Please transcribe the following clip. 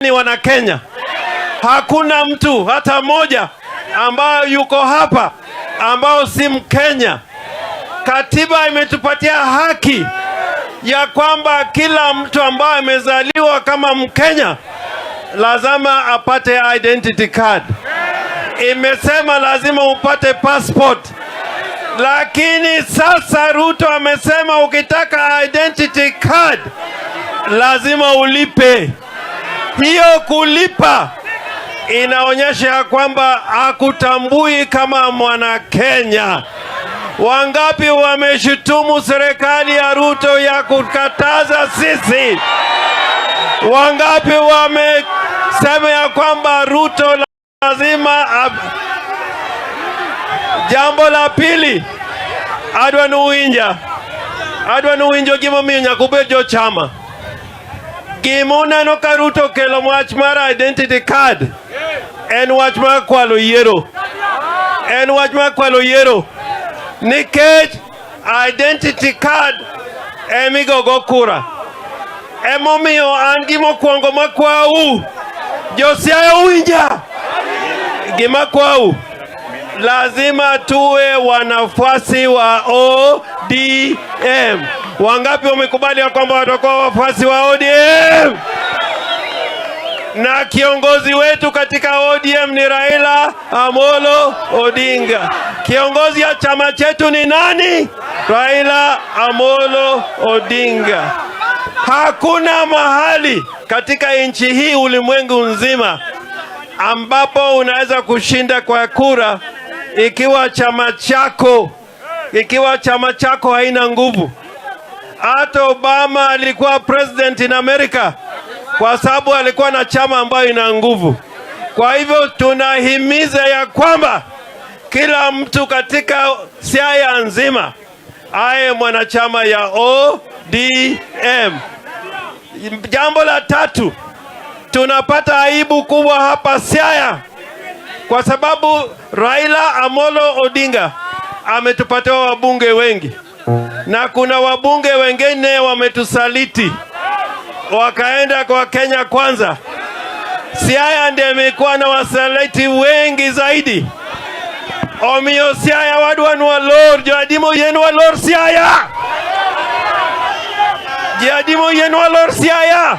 Ni wana Kenya. Hakuna mtu hata mmoja ambao yuko hapa ambao si Mkenya. Katiba imetupatia haki ya kwamba kila mtu ambaye amezaliwa kama Mkenya lazima apate identity card. Imesema lazima upate passport. Lakini sasa Ruto amesema ukitaka identity card lazima ulipe. Hiyo kulipa inaonyesha kwamba hakutambui kama mwana Kenya. Wangapi wameshutumu serikali ya Ruto ya kukataza sisi? Wangapi wamesema ya kwamba Ruto lazima Jambo la pili, adwa nuwinjo gimomiyo nyakubedo chama. Gimuna ka Ruto kelo wach mar identity card en wach mar kwalo yiero. En wach mar kwalo yiero. Nikech identity card emigogo kura. Emomiyo an gimokwongo makwau. Jo-Siaya uwinja. Gimakwau. Lazima tuwe wanafuasi wa ODM. Wangapi wamekubali ya kwamba watakuwa wafuasi wa ODM? Na kiongozi wetu katika ODM ni Raila Amolo Odinga. Kiongozi ya chama chetu ni nani? Raila Amolo Odinga. Hakuna mahali katika nchi hii ulimwengu nzima ambapo unaweza kushinda kwa kura ikiwa chama chako haina nguvu. Hata Obama alikuwa president in America kwa sababu alikuwa na chama ambayo ina nguvu. Kwa hivyo tunahimiza ya kwamba kila mtu katika Siaya nzima awe mwanachama ya ODM. Jambo la tatu, tunapata aibu kubwa hapa Siaya kwa sababu Raila Amolo Odinga ametupatia wabunge wengi, na kuna wabunge wengine wametusaliti wakaenda kwa Kenya Kwanza. Siaya ndiye imekuwa na wasaliti wengi zaidi. Omiyo Siaya wadwan walor, joadimo yen walor Siaya. Joadimo yen walor Siaya.